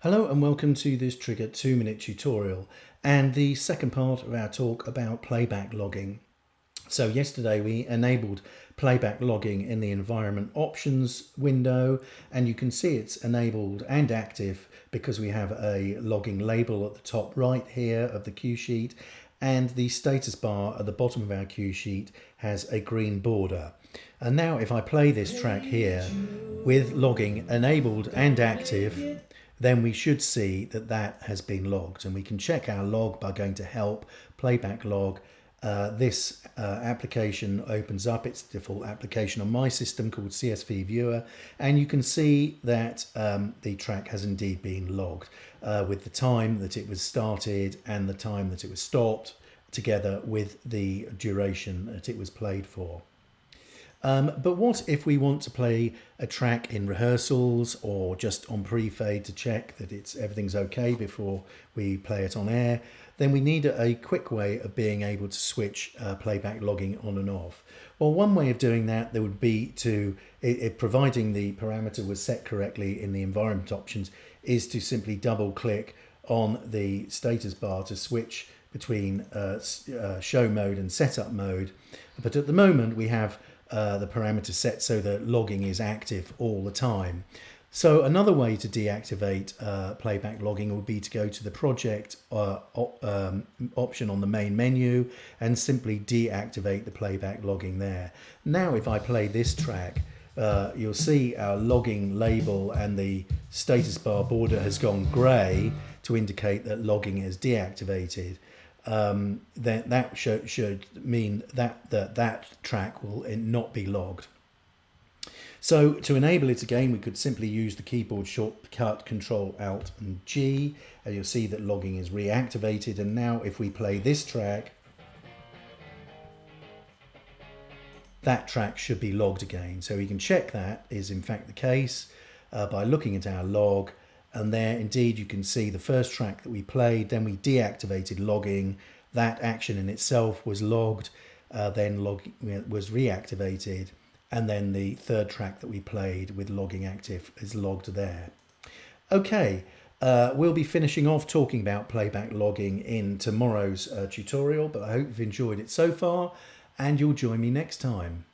Hello and welcome to this Trigger 2-minute tutorial and the second part of our talk about playback logging. So yesterday we enabled playback logging in the environment options window, and you can see it's enabled and active because we have a logging label at the top right here of the cue sheet, and the status bar at the bottom of our cue sheet has a green border. And now if I play this track here with logging enabled and active, then we should see that that has been logged, and we can check our log by going to help, playback log. This application opens up. It's the default application on my system called CSV Viewer, and you can see that the track has indeed been logged with the time that it was started and the time that it was stopped, together with the duration that it was played for. But what if we want to play a track in rehearsals or just on pre-fade to check that everything's okay before we play it on air? Then we need a quick way of being able to switch playback logging on and off. Well, one way of doing that there would be to, providing the parameter was set correctly in the environment options, is to simply double click on the status bar to switch between show mode and setup mode. But at the moment we have the parameter set so that logging is active all the time. So another way to deactivate playback logging would be to go to the project option on the main menu and simply deactivate the playback logging there. Now if I play this track, you'll see our logging label and the status bar border has gone grey to indicate that logging is deactivated. Then that should mean that track will not be logged. So to enable it again, we could simply use the keyboard shortcut Control Alt and G, and you'll see that logging is reactivated. And now if we play this track, that track should be logged again. So we can check that is in fact the case by looking at our log. And there indeed you can see the first track that we played, then we deactivated logging. That action in itself was logged, then logging was reactivated, and then the third track that we played with logging active is logged there. Okay, we'll be finishing off talking about playback logging in tomorrow's tutorial, but I hope you've enjoyed it so far and you'll join me next time.